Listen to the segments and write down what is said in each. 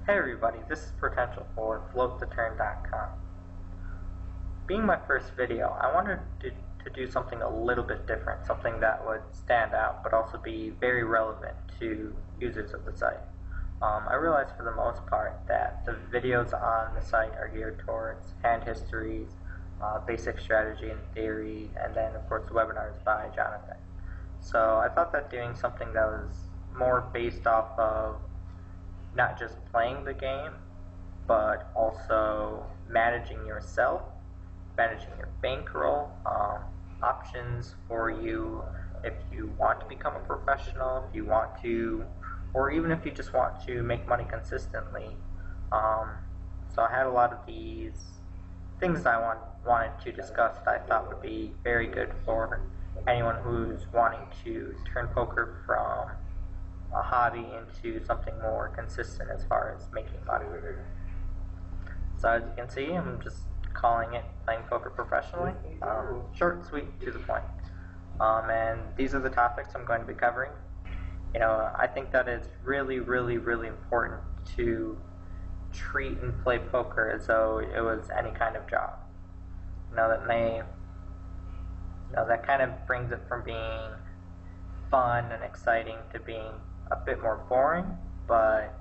Hey everybody, this is Protential for FloatTheTurn.com. Being my first video, I wanted to do something a little bit different, something that would stand out but also be very relevant to users of the site. I realized for the most part that the videos on the site are geared towards hand histories, basic strategy and theory, and then of course the webinars by Jonathan. So I thought that doing something that was more based off of not just playing the game, but also managing yourself, managing your bankroll, options for you if you want to become a professional, if you want to, or even if you just want to make money consistently. So I had a lot of these things I wanted to discuss that I thought would be very good for anyone who's wanting to turn poker from a hobby into something more consistent as far as making money. So as you can see, I'm just calling it playing poker professionally. Short, sweet, to the point. And these are the topics I'm going to be covering. I think that it's really important to treat and play poker as though it was any kind of job. That kind of brings it from being fun and exciting to being a bit more boring, but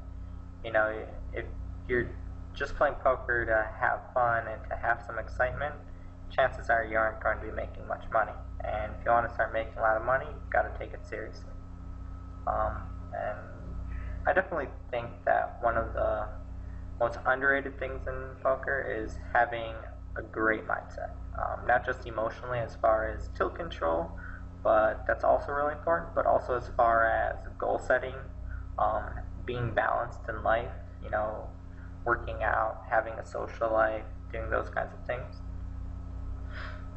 if you're just playing poker to have fun and to have some excitement, chances are you aren't going to be making much money. And if you want to start making a lot of money, you've got to take it seriously. And I definitely think that one of the most underrated things in poker is having a great mindset. Not just emotionally as far as tilt control, but that's also really important, but also as far as goal setting, being balanced in life, working out, having a social life, doing those kinds of things.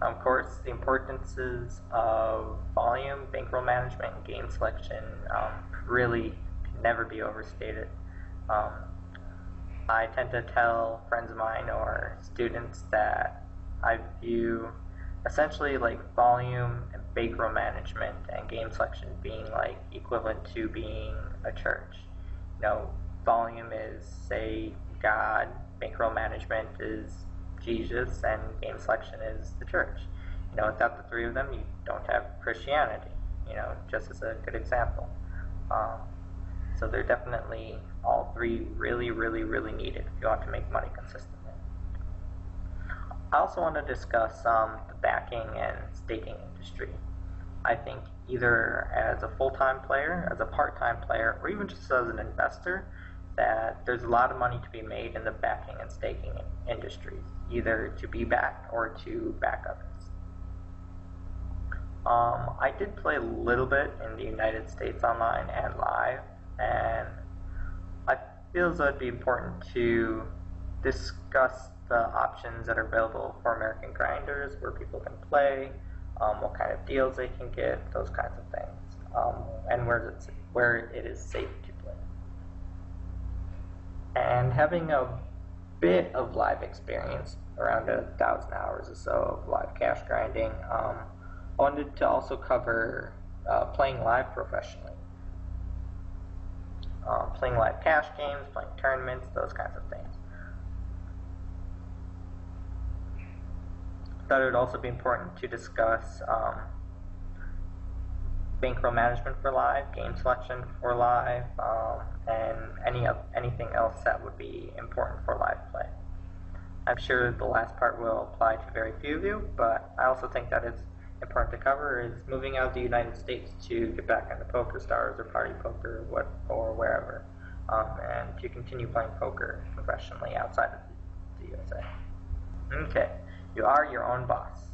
Of course, the importances of volume, bankroll management, and game selection really can never be overstated. I tend to tell friends of mine or students that I view essentially like volume and bankroll management and game selection being like equivalent to being a church. Volume is, say, God, bankroll management is Jesus, and game selection is the church. Without the three of them, you don't have Christianity, just as a good example. So they're definitely all three really needed if you want to make money consistently. I also want to discuss the backing and staking industry. I think either as a full-time player, as a part-time player, or even just as an investor, that there's a lot of money to be made in the backing and staking industries, either to be backed or to back others. I did play a little bit in the United States online and live, and I feel as though it'd be important to discuss the options that are available for American grinders, where people can play, what kind of deals they can get, those kinds of things, and where it is safe to play. And having a bit of live experience, around 1,000 hours or so of live cash grinding, I wanted to also cover playing live professionally. Playing live cash games, playing tournaments, those kinds of things. I thought it would also be important to discuss bankroll management for live, game selection for live, and anything else that would be important for live play. I'm sure the last part will apply to very few of you, but I also think that it's important to cover is moving out of the United States to get back into PokerStars or Party Poker or wherever, and to continue playing poker professionally outside of the USA. Okay, you are your own boss.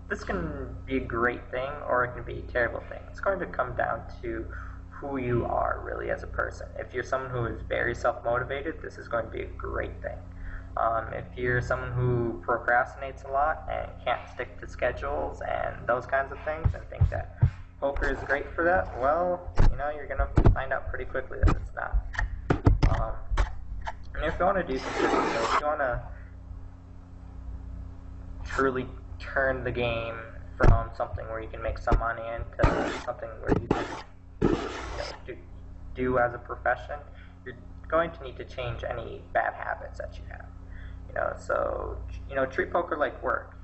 This can be a great thing or it can be a terrible thing. It's going to come down to who you are really as a person. If you're someone who is very self-motivated, this is going to be a great thing. If you're someone who procrastinates a lot and can't stick to schedules and those kinds of things and think that poker is great for that, well, you're going to find out pretty quickly that it's not. And if you want to do something, if you want to truly turn the game from something where you can make some money into something where you can do as a profession, you're going to need to change any bad habits that you have. So treat poker like work.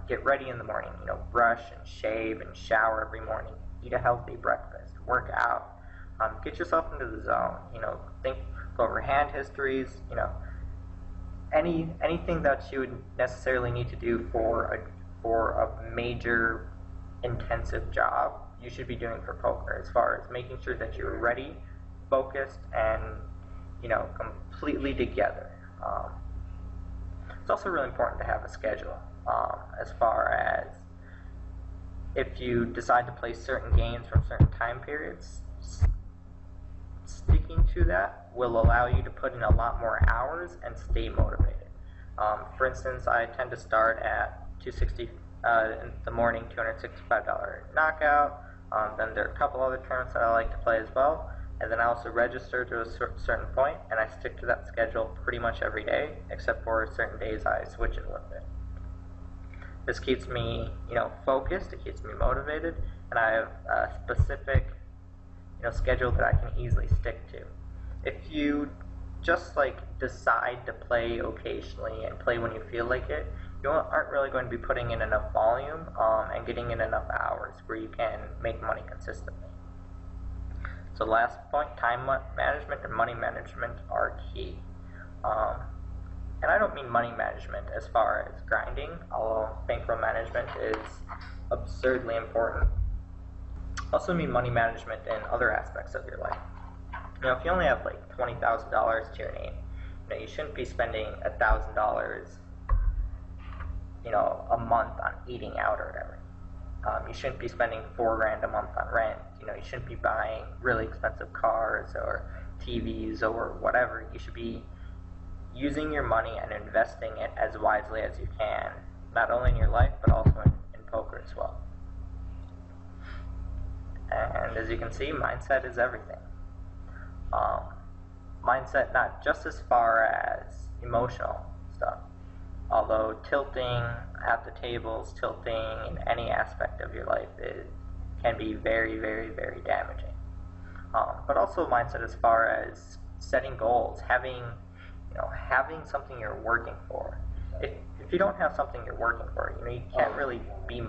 Get ready in the morning. Brush and shave and shower every morning. Eat a healthy breakfast. Work out. Get yourself into the zone. Go over hand histories. Anything that you would necessarily need to do for a major intensive job, you should be doing for poker, as far as making sure that you're ready, focused, and completely together. It's also really important to have a schedule, as far as if you decide to play certain games from certain time periods. Sticking to that will allow you to put in a lot more hours and stay motivated. For instance, I tend to start at $260 in the morning, $265 knockout. Then there are a couple other tournaments that I like to play as well. And then I also register to a certain point, and I stick to that schedule pretty much every day, except for certain days I switch it a little bit. This keeps me, focused. It keeps me motivated, and I have a specific, schedule that I can easily stick to. If you just decide to play occasionally and play when you feel like it, you aren't really going to be putting in enough volume and getting in enough hours where you can make money consistently. So the last point, time management and money management are key. And I don't mean money management as far as grinding, although bankroll management is absurdly important. I also mean money management in other aspects of your life. If you only have $20,000 to your name, you shouldn't be spending $1,000 a month on eating out or whatever. You shouldn't be spending $4,000 a month on rent. You shouldn't be buying really expensive cars or TVs or whatever. You should be using your money and investing it as wisely as you can, not only in your life but also in poker as well. And as you can see, mindset is everything. Mindset not just as far as emotional stuff, although tilting at the tables, tilting in any aspect of your life can be very, very, very damaging. But also mindset as far as setting goals, having something you're working for. If you don't have something you're working for, you can't really be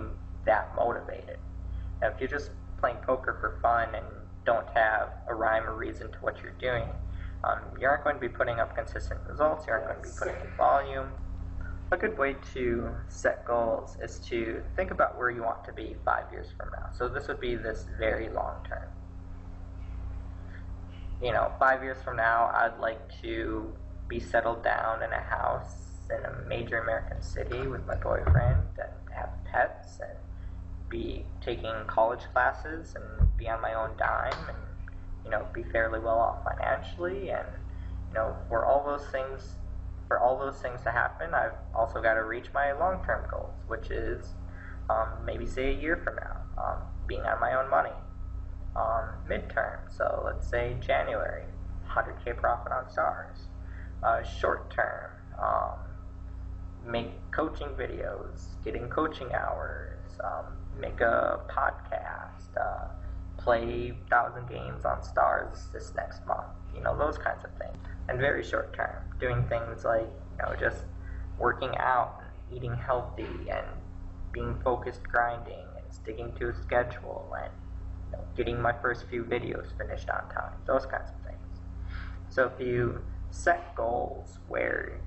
that motivated. Now, if you're just playing poker for fun and don't have a rhyme or reason to what you're doing, you aren't going to be putting up consistent results. You aren't going to be putting in volume. A good way to set goals is to think about where you want to be 5 years from now. So this would be this very long term. 5 years from now, I'd like to be settled down in a house in a major American city with my boyfriend and have pets and be taking college classes and be on my own dime and be fairly well off financially. And for all those things to happen, I've also got to reach my long-term goals, which is maybe say a year from now, being on my own money. Midterm, so let's say January, 100K profit on stars. Short term, make coaching videos, getting coaching hours, make a podcast, play 1,000 games on stars this next month, those kinds of things. And very short term, doing things like, just working out and eating healthy and being focused grinding and sticking to a schedule and getting my first few videos finished on time, those kinds of things. So if you set goals where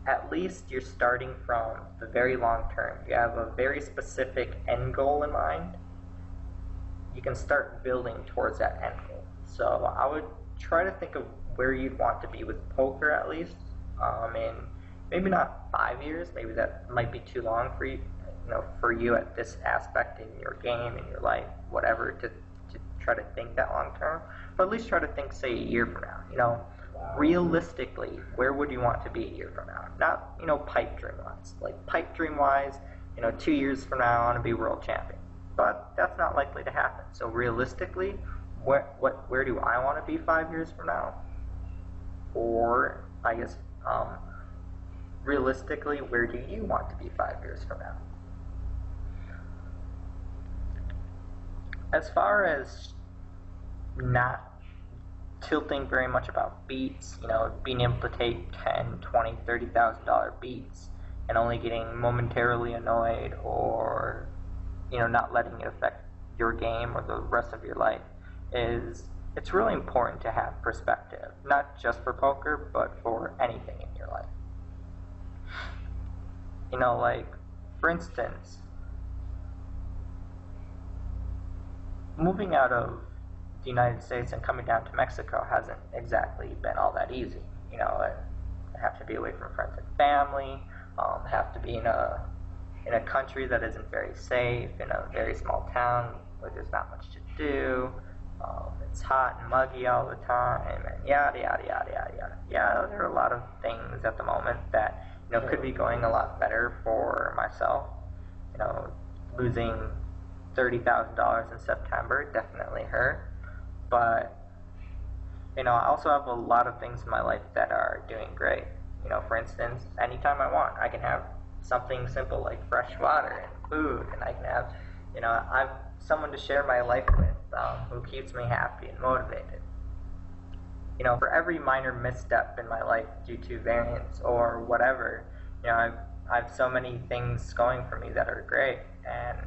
at least you're starting from the very long term, you have a very specific end goal in mind, you can start building towards that end goal. So I would try to think of where you'd want to be with poker at least, in maybe not 5 years, maybe that might be too long for you, for you at this aspect in your game, in your life, whatever, to try to think that long term, but at least try to think, say, a year from now. Realistically, where would you want to be a year from now? Not, pipe dream wise. Pipe dream wise, 2 years from now I want to be world champion. But that's not likely to happen. So realistically, where do I want to be 5 years from now? Or, I guess, realistically, where do you want to be 5 years from now? As far as not tilting very much about beats, being able to take $10, $20, $30,000 beats and only getting momentarily annoyed, or not letting it affect your game or the rest of your life. It's really important to have perspective, not just for poker, but for anything in your life. Like, for instance, moving out of the United States and coming down to Mexico hasn't exactly been all that easy. I have to be away from friends and family, have to be in a country that isn't very safe, in a very small town where there's not much to do. It's hot and muggy all the time, and yada yada yada yada yada. Yeah, there are a lot of things at the moment that could be going a lot better for myself. Losing $30,000 in September definitely hurt, but I also have a lot of things in my life that are doing great. For instance, anytime I want, I can have something simple like fresh water and food, and I can have, I've someone to share my life with, who keeps me happy and motivated. For every minor misstep in my life due to variance or whatever, I have so many things going for me that are great, and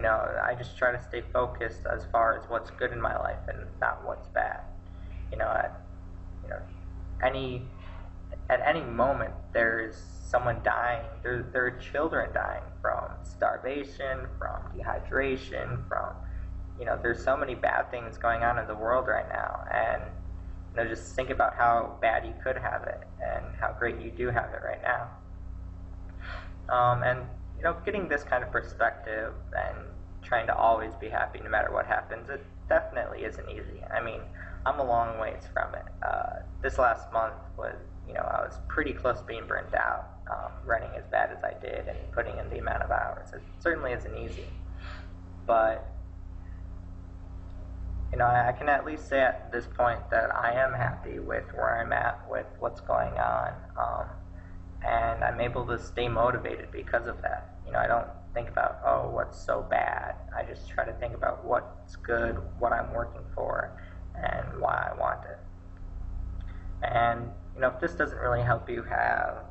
I just try to stay focused as far as what's good in my life and not what's bad. At any moment there's someone dying. There are children dying from starvation, from dehydration, from there's so many bad things going on in the world right now, and just think about how bad you could have it and how great you do have it right now. And getting this kind of perspective and trying to always be happy no matter what happens, it definitely isn't easy. I mean, I'm a long ways from it. This last month was, I was pretty close to being burnt out, running as bad as I did and putting in the amount of hours. It certainly isn't easy, but I can at least say at this point that I am happy with where I'm at, with what's going on, and I'm able to stay motivated because of that. I don't think about, oh, what's so bad. I just try to think about what's good, what I'm working for, and why I want it. And if this doesn't really help you have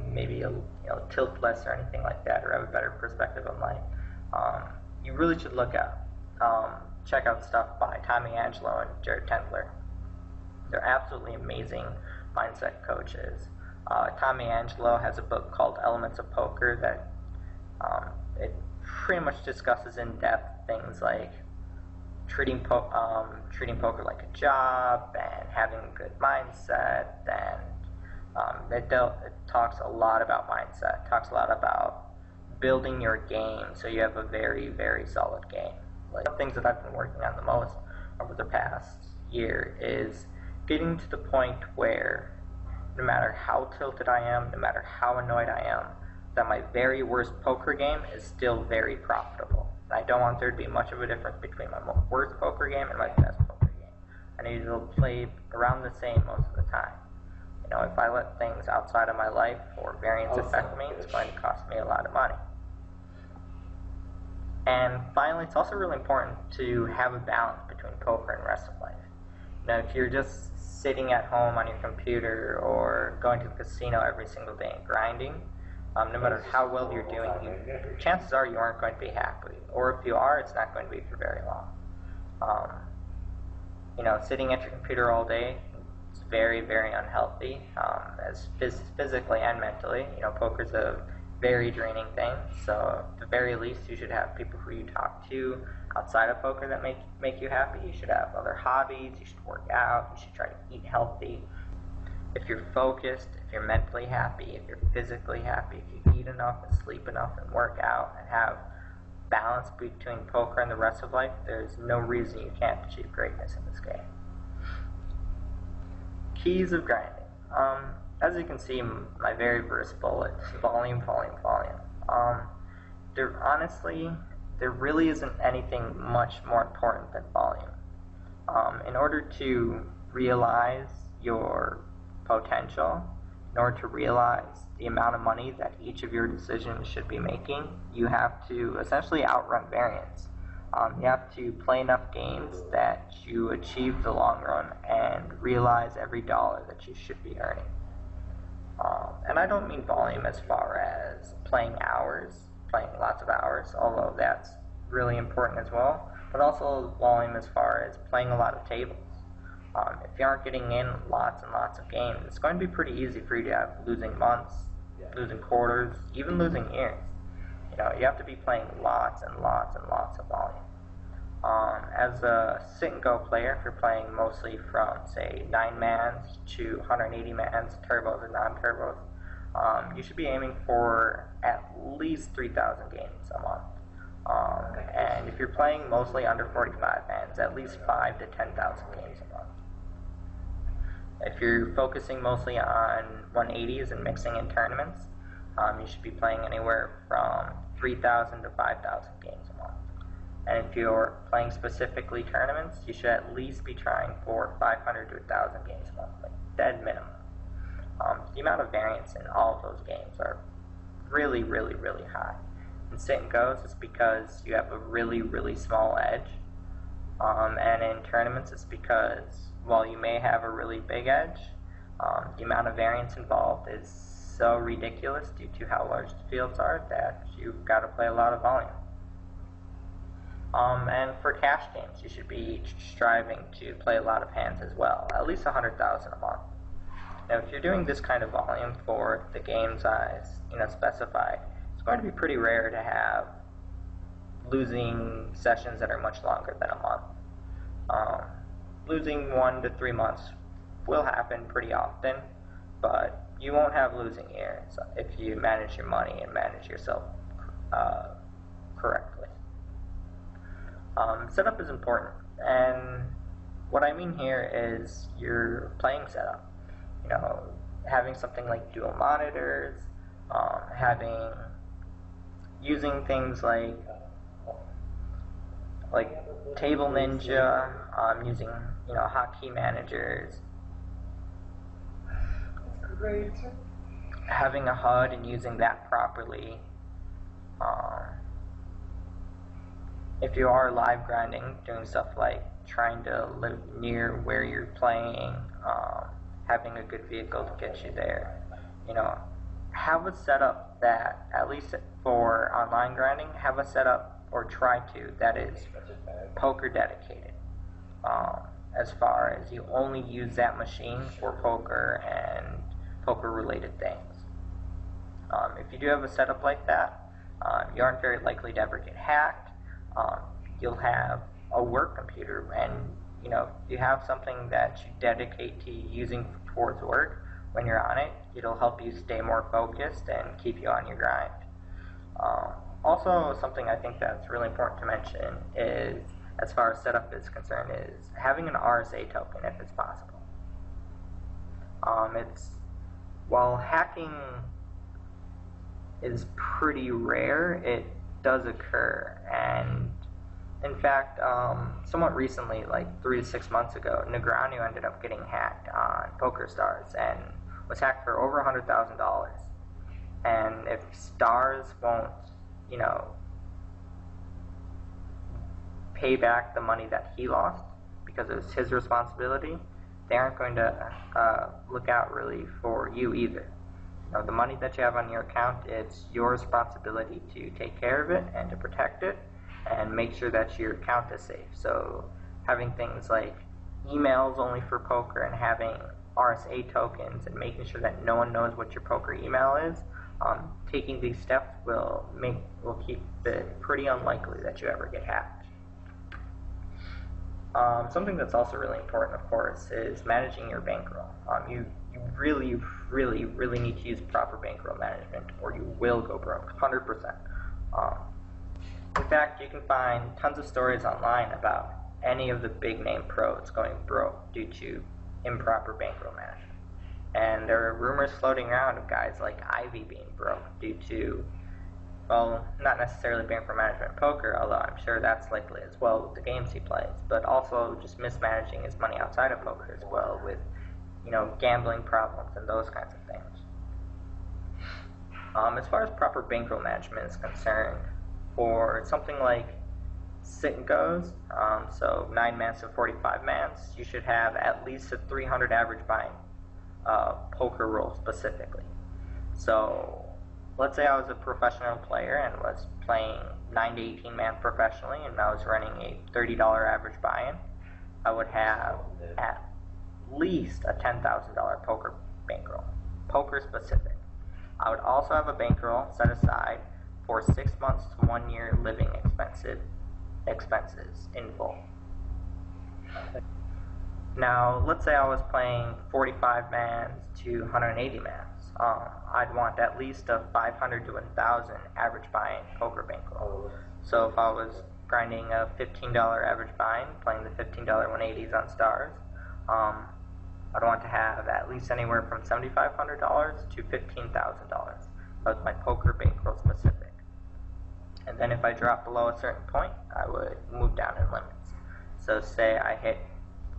maybe a tilt less or anything like that, or have a better perspective on life, you really should check out stuff by Tommy Angelo and Jared Tendler. They're absolutely amazing mindset coaches. Tommy Angelo has a book called Elements of Poker that it pretty much discusses in depth things like treating poker like a job and having a good mindset, and it talks a lot about mindset. It talks a lot about building your game so you have a very, very solid game. Like, the things that I've been working on the most over the past year is getting to the point where no matter how tilted I am, no matter how annoyed I am, that my very worst poker game is still very profitable. And I don't want there to be much of a difference between my worst poker game and my best poker game. I need to play around the same most of the time. If I let things outside of my life or variance affect me, it's going to cost me a lot of money. And finally, it's also really important to have a balance between poker and the rest of life. If you're just sitting at home on your computer or going to the casino every single day and grinding, no matter how well you're doing, chances are you aren't going to be happy. Or if you are, it's not going to be for very long. Sitting at your computer all day, it's very, very unhealthy, as physically and mentally. Poker's a very draining thing, so at the very least you should have people who you talk to outside of poker that make you happy. You should have other hobbies, you should work out, you should try to eat healthy. If you're focused, if you're mentally happy, if you're physically happy, if you eat enough and sleep enough and work out and have balance between poker and the rest of life, there's no reason you can't achieve greatness in this game. Keys of grinding. As you can see, my very first bullet, volume. There really isn't anything much more important than volume. In order to realize your potential, in order to realize the amount of money that each of your decisions should be making, you have to essentially outrun variance. You have to play enough games that you achieve the long run and realize every dollar that you should be earning. And I don't mean volume as far as playing hours, playing lots of hours, although that's really important as well, but also volume as far as playing a lot of tables. If you aren't getting in lots and lots of games, it's going to be pretty easy for you to have losing months, losing quarters, even losing years. You have to be playing lots and lots and lots of volume. As a sit-and-go player, if you're playing mostly from, say, 9-mans to 180-mans, turbos or non-turbos, you should be aiming for at least 3,000 games a month. And if you're playing mostly under 45-mans, at least 5,000 to 10,000 games a month. If you're focusing mostly on 180s and mixing in tournaments, you should be playing anywhere from 3,000 to 5,000 games a month. And if you're playing specifically tournaments, you should at least be trying for 500 to 1,000 games a month, like dead minimum. The amount of variance in all of those games are really, really, really high. In sit and goes, it's because you have a really, really small edge. And in tournaments, it's because while you may have a really big edge, the amount of variance involved is so ridiculous due to how large the fields are that you've got to play a lot of volume. And for cash games, you should be striving to play a lot of hands as well, at least 100,000 a month. Now, if you're doing this kind of volume for the games I specified, it's going to be pretty rare to have losing sessions that are much longer than a month. Losing 1 to 3 months will happen pretty often, but you won't have losing years if you manage your money and manage yourself correctly. Setup is important, and what I mean here is your playing setup. Having something like dual monitors, using things like Table Ninja, using hotkey managers, having a HUD and using that properly. If you are live grinding, doing stuff like trying to live near where you're playing, having a good vehicle to get you there, have a setup that, at least for online grinding, have a setup, or try to, that is poker dedicated. As far as you only use that machine for poker and poker related things. If you do have a setup like that, you aren't very likely to ever get hacked. You'll have a work computer, and you have something that you dedicate to using towards work. When you're on it, it'll help you stay more focused and keep you on your grind. Also, something I think that's really important to mention is, as far as setup is concerned, is having an RSA token if it's possible. While hacking is pretty rare, it does occur, and in fact, somewhat recently, like 3 to 6 months ago, Negreanu ended up getting hacked on PokerStars and was hacked for over $100,000. And if Stars won't, pay back the money that he lost because it was his responsibility, they aren't going to look out really for you either. The money that you have on your account, it's your responsibility to take care of it and to protect it and make sure that your account is safe. So having things like emails only for poker and having RSA tokens and making sure that no one knows what your poker email is, taking these steps will keep it pretty unlikely that you ever get hacked. Something that's also really important, of course, is managing your bankroll. You really, really, really need to use proper bankroll management, or you will go broke, 100%. In fact, you can find tons of stories online about any of the big-name pros going broke due to improper bankroll management. And there are rumors floating around of guys like Ivy being broke due to, well, not necessarily bankroll management in poker, although I'm sure that's likely as well with the games he plays, but also just mismanaging his money outside of poker as well with, gambling problems and those kinds of things. As far as proper bankroll management is concerned, for something like sit and goes, so 9 mans to 45 mans, you should have at least a 300 average buy-in, poker rule specifically. So let's say I was a professional player and was playing 9 to 18 man professionally, and I was running a $30 average buy-in. I would have at least a $10,000 poker bankroll, poker specific. I would also have a bankroll set aside for 6 months to 1 year living expenses in full. Now, let's say I was playing 45 mans to 180 mans. I'd want at least a 500 to 1,000 average buy-in poker bankroll. So if I was grinding a $15 average buy-in, playing the $15 180s on stars, I'd want to have at least anywhere from $7,500 to $15,000. That's my poker bankroll specific. And then if I drop below a certain point, I would move down in limits. So say I hit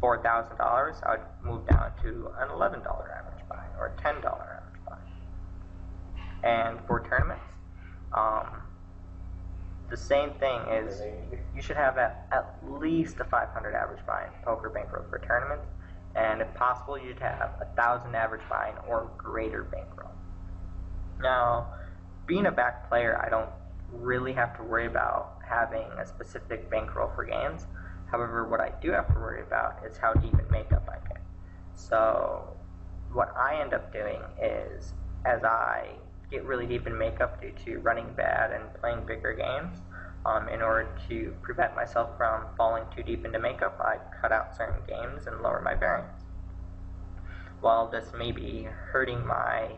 $4,000, I would move down to an $11 average buy or a $10 average buy. And for tournaments, the same thing is you should have at least a 500 average buy-in poker bankroll for tournaments, and if possible, you'd have 1,000 average buy-in or greater bankroll. Now, being a back player, I don't really have to worry about having a specific bankroll for games. However, what I do have to worry about is how deep in makeup I get. So what I end up doing is, as I get really deep in makeup due to running bad and playing bigger games, in order to prevent myself from falling too deep into makeup, I cut out certain games and lower my variance. While this may be hurting my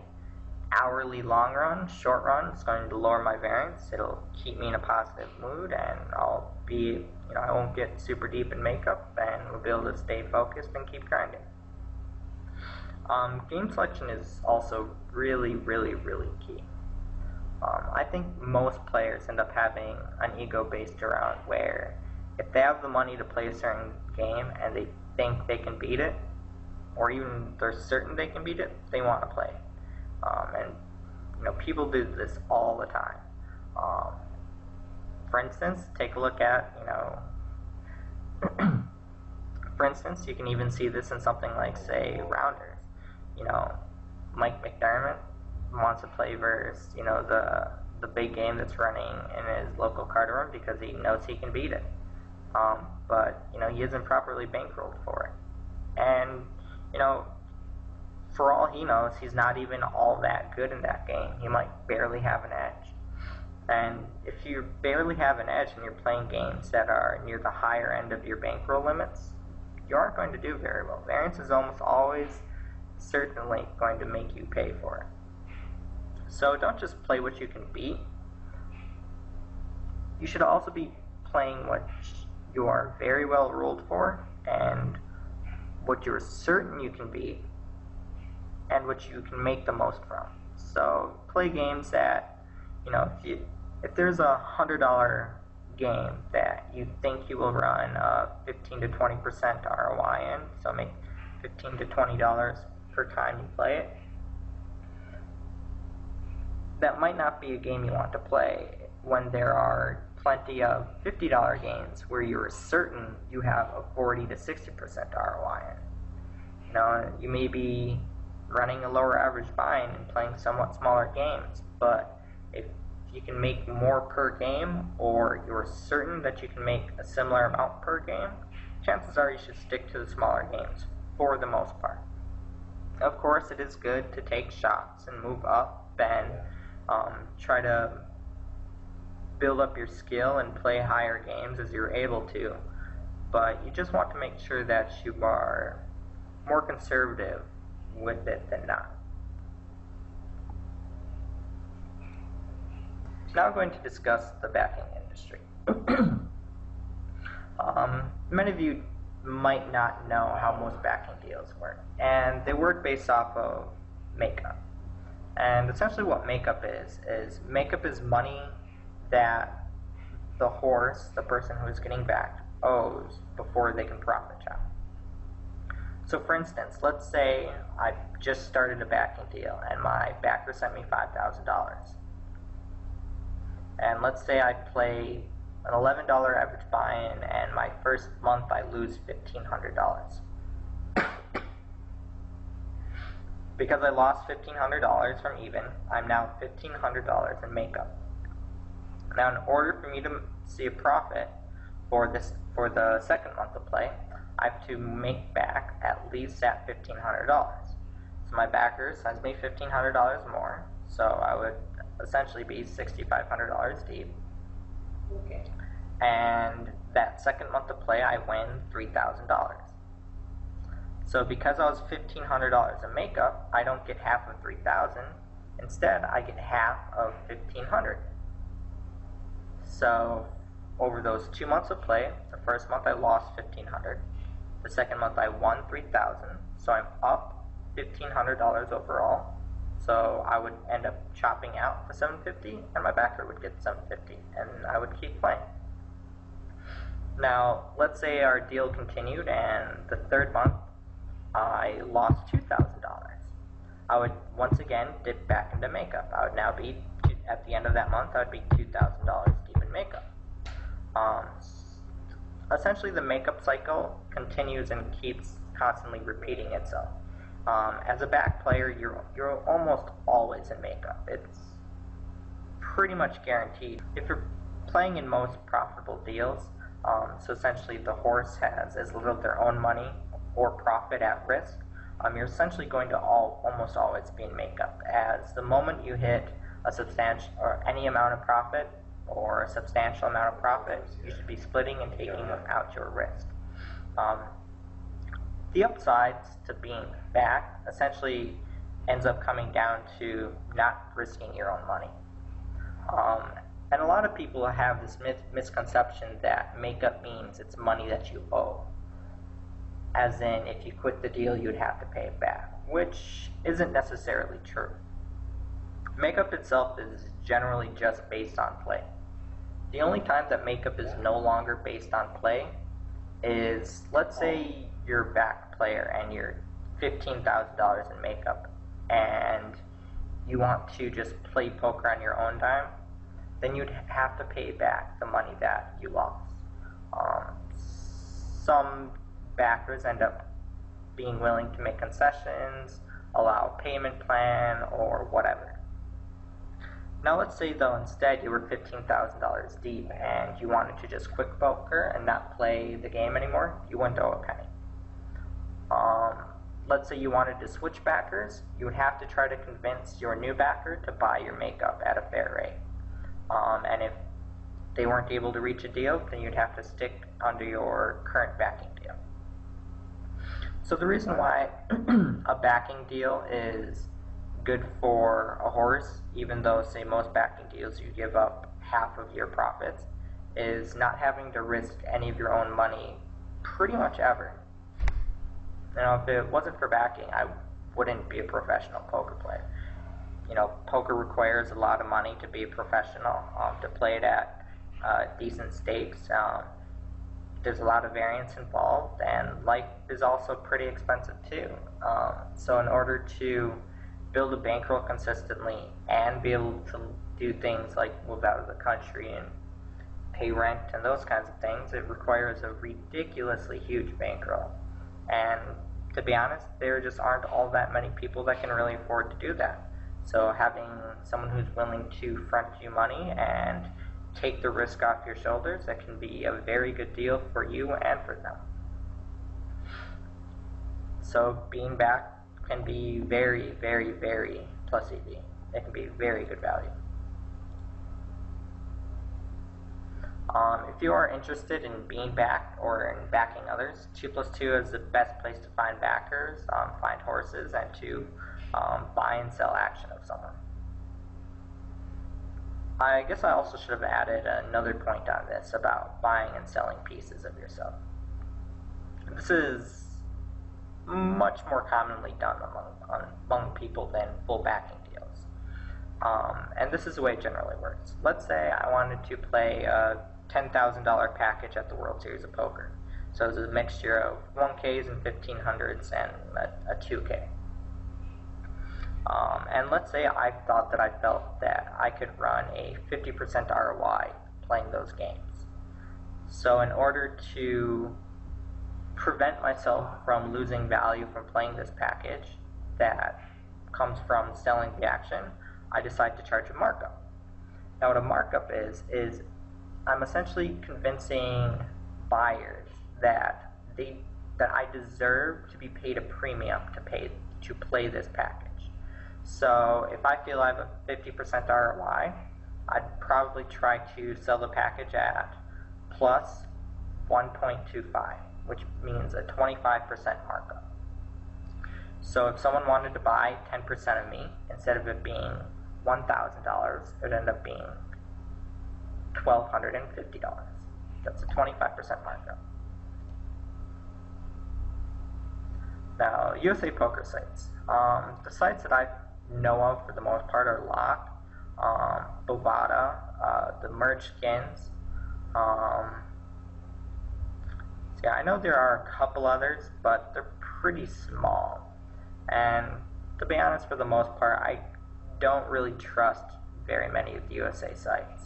hourly long run, short run, it's going to lower my variance. It'll keep me in a positive mood, and I'll be, I won't get super deep in makeup, and we'll be able to stay focused and keep grinding. Game selection is also really, really, really key. I think most players end up having an ego based around where if they have the money to play a certain game and they think they can beat it, or even they're certain they can beat it, they want to play. And people do this all the time. For instance, take a look at, for instance, you can even see this in something like, say, Rounders. Mike McDermott wants to play versus, the big game that's running in his local card room because he knows he can beat it. But, he isn't properly bankrolled for it. And, for all he knows, he's not even all that good in that game. He might barely have an edge. And if you barely have an edge and you're playing games that are near the higher end of your bankroll limits, you aren't going to do very well. Variance is almost always certainly going to make you pay for it. So don't just play what you can beat. You should also be playing what you are very well ruled for, and what you're certain you can beat, and what you can make the most from. So play games that, if there's a $100 game that you think you will run a 15 to 20% ROI in, so make $15 to $20 per time you play it, that might not be a game you want to play when there are plenty of $50 games where you're certain you have a 40 to 60% ROI in. You may be running a lower average buy-in and playing somewhat smaller games, but if you can make more per game, or you're certain that you can make a similar amount per game, chances are you should stick to the smaller games for the most part. Of course, it is good to take shots and move up and try to build up your skill and play higher games as you're able to, but you just want to make sure that you are more conservative with it than not. Now I'm going to discuss the backing industry. Many of you might not know how most backing deals work, and they work based off of makeup. And essentially what makeup is makeup is money that the horse, the person who is getting backed, owes before they can profit shop. So for instance, let's say I just started a backing deal and my backer sent me $5,000. And let's say I play an $11 average buy-in, and my first month I lose $1,500. Because I lost $1,500 from even, I'm now $1,500 in makeup. Now, in order for me to see a profit for the second month of play, I have to make back at least that $1,500. So my backer sends me $1,500 more, so I would essentially be $6,500 deep. Okay. And that second month of play, I win $3,000. So because I was $1,500 in makeup, I don't get half of $3,000. Instead, I get half of $1,500. So over those 2 months of play, the first month I lost $1,500. The second month I won $3,000. So I'm up $1,500 overall. So I would end up chopping out the $750, and my backer would get $750, and I would keep playing. Now, let's say our deal continued, and the third month I lost $2,000. I would once again dip back into makeup. I would now be, at the end of that month, I would be $2,000 deep in makeup. Essentially, the makeup cycle continues and keeps constantly repeating itself. As a back player, you're almost always in makeup. It's pretty much guaranteed. If you're playing in most profitable deals, so essentially the horse has as little of their own money or profit at risk, you're essentially going to almost always be in makeup. As the moment you hit a substantial or any amount of profit or a substantial amount of profit, you should be splitting and taking out your risk. The upsides to being back essentially ends up coming down to not risking your own money. And a lot of people have this misconception that makeup means it's money that you owe. As in, if you quit the deal, you'd have to pay it back, which isn't necessarily true. Makeup itself is generally just based on play. The only time that makeup is no longer based on play is, let's say you're a back player and you're $15,000 in makeup and you want to just play poker on your own time, then you'd have to pay back the money that you lost. Some backers end up being willing to make concessions, allow a payment plan, or whatever. Now let's say though instead you were $15,000 deep and you wanted to just quit poker and not play the game anymore, you wouldn't owe a penny. Let's say you wanted to switch backers, you would have to try to convince your new backer to buy your makeup at a fair rate. And if they weren't able to reach a deal, then you'd have to stick under your current backing deal. So the reason why a backing deal is good for a horse, even though, say, most backing deals you give up half of your profits, is not having to risk any of your own money pretty much ever. You know, if it wasn't for backing, I wouldn't be a professional poker player. You know, poker requires a lot of money to be a professional, to play it at decent stakes. There's a lot of variance involved, and life is also pretty expensive too. So in order to build a bankroll consistently and be able to do things like move out of the country and pay rent and those kinds of things, it requires a ridiculously huge bankroll. And to be honest, there just aren't all that many people that can really afford to do that. So having someone who's willing to front you money and take the risk off your shoulders, that can be a very good deal for you and for them. So being back can be very, very, very plus EV. It can be very good value. If you are interested in being back or in backing others, 2+2 is the best place to find backers, find horses, and to buy and sell action of someone. I guess I also should have added another point on this about buying and selling pieces of yourself. This is much more commonly done among people than full backing deals. And this is the way it generally works. Let's say I wanted to play a $10,000 package at the World Series of Poker. So it's a mixture of 1Ks and 1500s and a 2K. And let's say I thought that I felt that I could run a 50% ROI playing those games. So in order to prevent myself from losing value from playing this package that comes from selling the action, I decide to charge a markup. Now what a markup is I'm essentially convincing buyers that I deserve to be paid a premium to play this package. So if I feel I have a 50% ROI, I'd probably try to sell the package at plus 1.25, which means a 25% markup. So if someone wanted to buy 10% of me, instead of it being $1,000, it would end up being $1,250. That's a 25% markup. Now, USA poker sites. The sites that I know of for the most part are Lock, Bovada, the Merge Skins. Yeah, I know there are a couple others, but they're pretty small. And to be honest, for the most part, I don't really trust very many of the USA sites.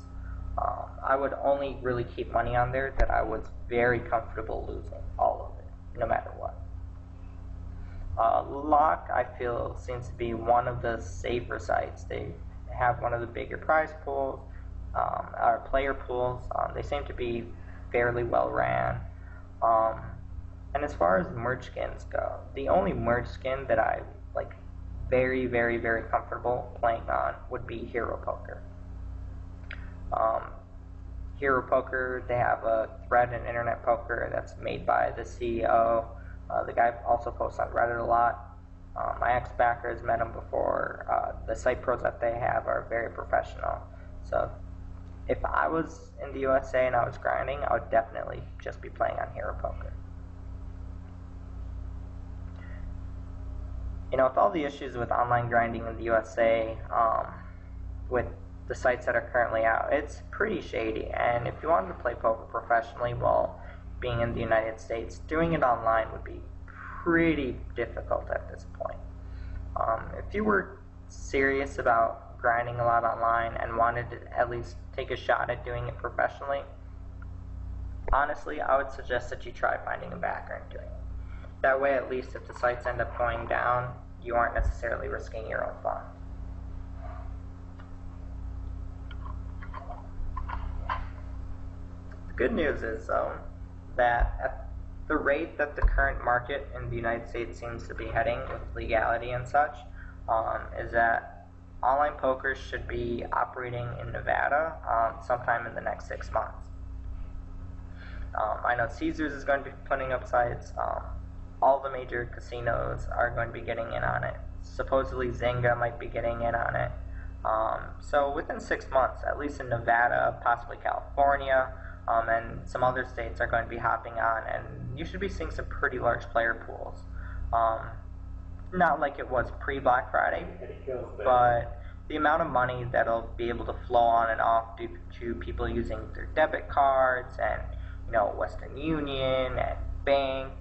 I would only really keep money on there that I was very comfortable losing all of it, no matter what. Lock, I feel, seems to be one of the safer sites. They have one of the bigger prize pools, or player pools. They seem to be fairly well ran. And as far as merge skins go, the only merge skin that I like very, very, very comfortable playing on would be Hero Poker. Hero Poker, they have a thread in Internet Poker that's made by the CEO. The guy also posts on Reddit a lot. My ex-backer has met him before. The site pros that they have are very professional. So if I was in the USA and I was grinding, I would definitely just be playing on Hero Poker. You know, with all the issues with online grinding in the USA, with the sites that are currently out, it's pretty shady. And if you wanted to play poker professionally while being in the United States, doing it online would be pretty difficult at this point. If you were serious about grinding a lot online and wanted to at least take a shot at doing it professionally, honestly, I would suggest that you try finding a backer and doing it. That way, at least if the sites end up going down, you aren't necessarily risking your own funds. The good news is, though, that at the rate that the current market in the United States seems to be heading with legality and such, is that online poker should be operating in Nevada sometime in the next 6 months. I know Caesars is going to be putting up sites. All the major casinos are going to be getting in on it. Supposedly Zynga might be getting in on it. So within 6 months, at least in Nevada, possibly California, and some other states are going to be hopping on, and you should be seeing some pretty large player pools. Not like it was pre-Black Friday, but the amount of money that'll be able to flow on and off due to people using their debit cards and, you know, Western Union and banks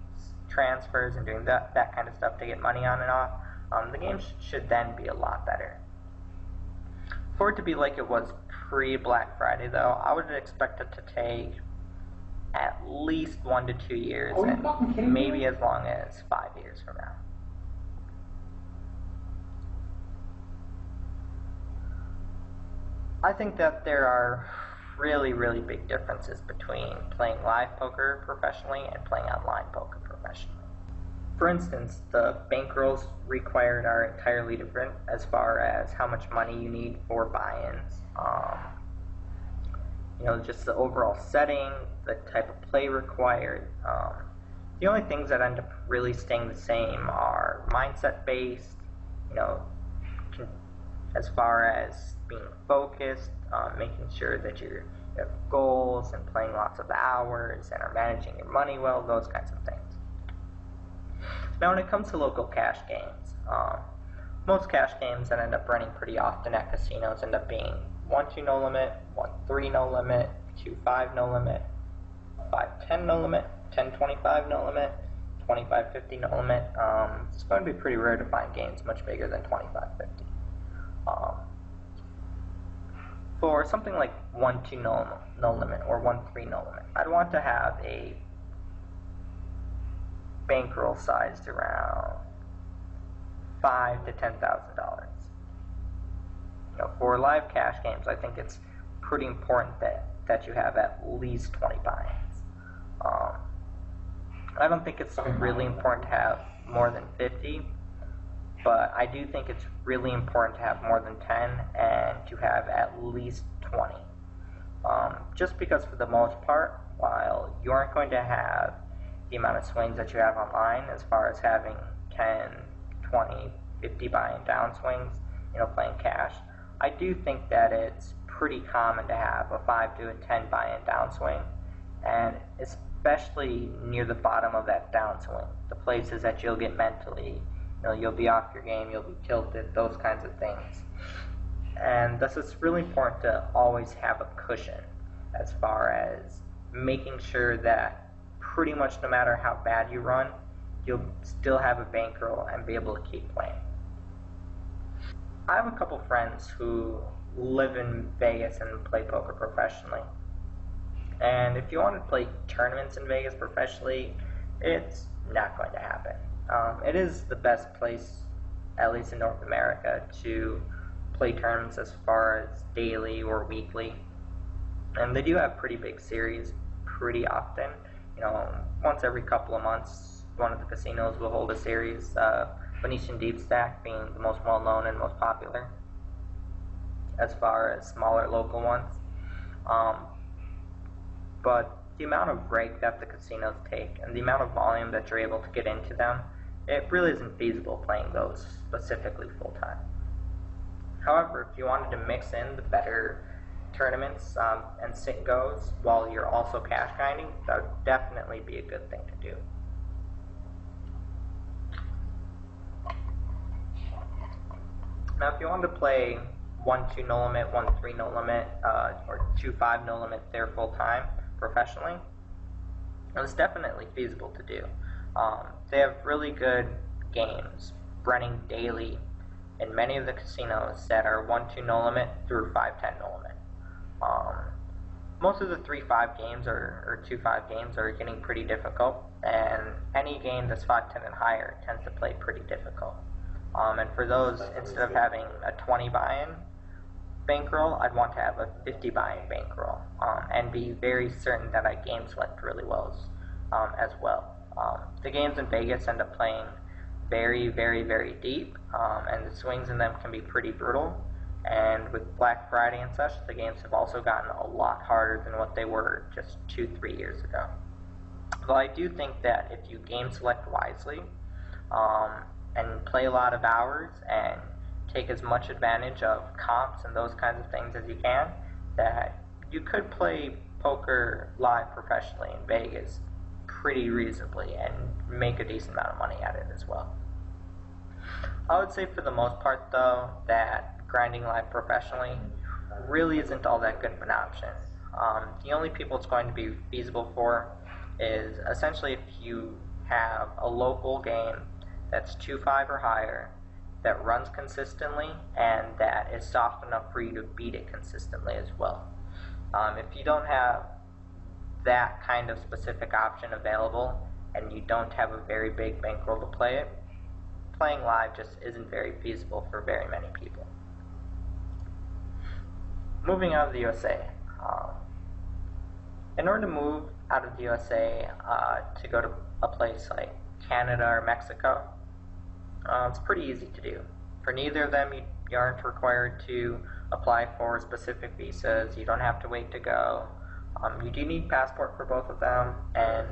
transfers and doing that kind of stuff to get money on and off, the game should then be a lot better. For it to be like it was pre-Black Friday, though, I would expect it to take at least 1 to 2 years, and maybe as long as 5 years from now. I think that there are really, really big differences between playing live poker professionally and playing online poker professionally. For instance, the bankrolls required are entirely different as far as how much money you need for buy-ins. You know, just the overall setting, the type of play required. The only things that end up really staying the same are mindset-based, you know, as far as being focused, making sure that you have goals and playing lots of hours and are managing your money well, those kinds of things. Now when it comes to local cash games, most cash games that end up running pretty often at casinos end up being 1-2 no limit, 1-3 no limit, 2-5 no limit, 5-10 no limit, 10-25 no limit, 25-50 no limit. It's going to be pretty rare to find games much bigger than 25-50. For something like 1-2 no limit or 1-3 no limit, I'd want to have a bankroll sized around $5,000 to $10,000. For live cash games, I think it's pretty important that you have at least 20 buy-ins. I don't think it's really important to have more than 50, but I do think it's really important to have more than 10 and to have at least 20. Just because for the most part, while you aren't going to have the amount of swings that you have online as far as having 10, 20, 50 buy-in down swings, playing cash, I do think that it's pretty common to have a 5 to a 10 buy-in downswing, and especially near the bottom of that downswing, the places that you'll get mentally, you'll be off your game, you'll be tilted, those kinds of things. And thus it's really important to always have a cushion as far as making sure that pretty much no matter how bad you run, you'll still have a bankroll and be able to keep playing. I have a couple friends who live in Vegas and play poker professionally. And if you want to play tournaments in Vegas professionally, it's not going to happen. It is the best place, at least in North America, to play tournaments as far as daily or weekly. And they do have pretty big series pretty often. Once every couple of months, one of the casinos will hold a series, Venetian Deep Stack being the most well-known and most popular as far as smaller local ones. But the amount of break that the casinos take and the amount of volume that you're able to get into them, it really isn't feasible playing those specifically full-time. However, if you wanted to mix in the better tournaments and sit goes while you're also cash grinding, that would definitely be a good thing to do. Now, if you wanted to play 1-2 no limit, 1-3 no limit, or 2-5 no limit there full time professionally, it's definitely feasible to do. They have really good games running daily in many of the casinos that are 1-2 no limit through 5-10 no limit. Most of the 3-5 games or 2-5 games are getting pretty difficult, and any game that's 5-10 and higher tends to play pretty difficult. And for those, instead of having a 20 buy-in bankroll, I'd want to have a 50 buy-in bankroll, and be very certain that I game select really well as well. The games in Vegas end up playing very, very, very deep, and the swings in them can be pretty brutal. And with Black Friday and such, the games have also gotten a lot harder than what they were just 2-3 years ago. Though I do think that if you game select wisely, and play a lot of hours and take as much advantage of comps and those kinds of things as you can, that you could play poker live professionally in Vegas pretty reasonably and make a decent amount of money at it as well. I would say for the most part though that grinding live professionally really isn't all that good of an option. The only people it's going to be feasible for is essentially if you have a local game that's 2-5 or higher, that runs consistently, and that is soft enough for you to beat it consistently as well. If you don't have that kind of specific option available, and you don't have a very big bankroll to play it, playing live just isn't very feasible for very many people. Moving out of the USA. In order to move out of the USA to go to a place like Canada or Mexico, it's pretty easy to do. For neither of them, you aren't required to apply for specific visas. You don't have to wait to go. You do need passport for both of them, and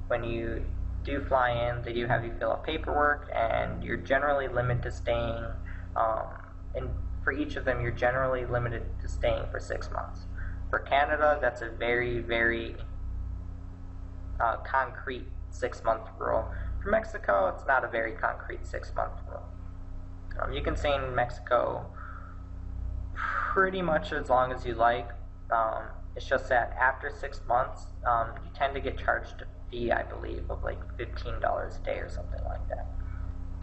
when you do fly in, they do have you fill out paperwork, and you're generally limited to staying, for each of them, you're generally limited to staying for 6 months. For Canada, that's a very, very concrete 6-month rule. For Mexico, it's not a very concrete 6-month rule. You can stay in Mexico pretty much as long as you like. It's just that after 6 months, you tend to get charged a fee, I believe, of like $15 a day or something like that.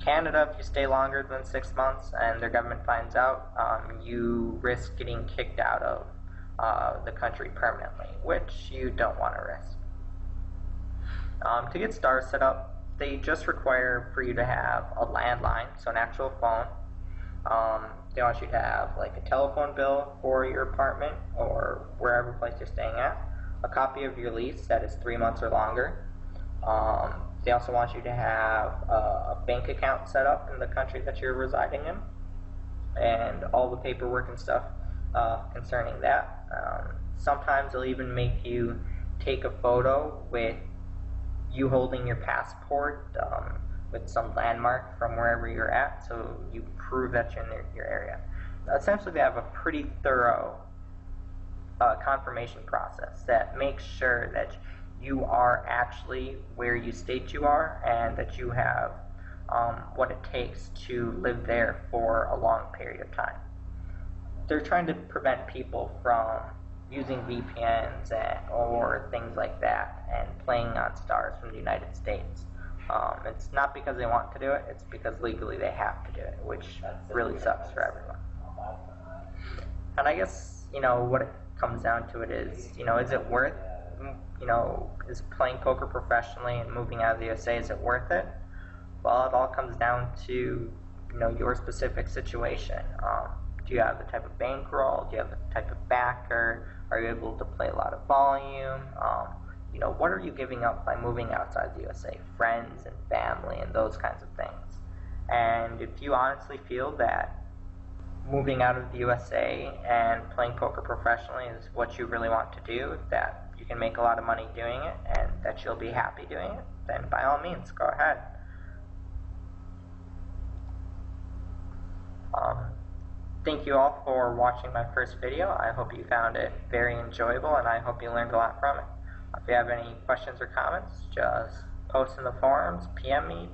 Canada, if you stay longer than 6 months and their government finds out, you risk getting kicked out of the country permanently, which you don't want to risk. To get STARS set up, they just require for you to have a landline, so an actual phone. They want you to have like a telephone bill for your apartment or wherever place you're staying at, a copy of your lease that is 3 months or longer. They also want you to have a bank account set up in the country that you're residing in, and all the paperwork and stuff concerning that. Sometimes they'll even make you take a photo with you holding your passport with some landmark from wherever you're at, so you prove that you're in your area. Essentially, they have a pretty thorough confirmation process that makes sure that you are actually where you state you are, and that you have what it takes to live there for a long period of time. They're trying to prevent people from using VPNs or things like that and playing on STARS from the United States. It's not because they want to do it, it's because legally they have to do it, which really sucks for everyone. And I guess, what it comes down to it is, is it worth, is playing poker professionally and moving out of the USA, is it worth it? Well, it all comes down to, your specific situation. Do you have the type of bankroll? Do you have the type of backer? Are you able to play a lot of volume? What are you giving up by moving outside the USA? Friends and family and those kinds of things. And if you honestly feel that moving out of the USA and playing poker professionally is what you really want to do, that you can make a lot of money doing it, and that you'll be happy doing it, then by all means, go ahead. Thank you all for watching my first video. I hope you found it very enjoyable, and I hope you learned a lot from it. If you have any questions or comments, just post in the forums, PM me,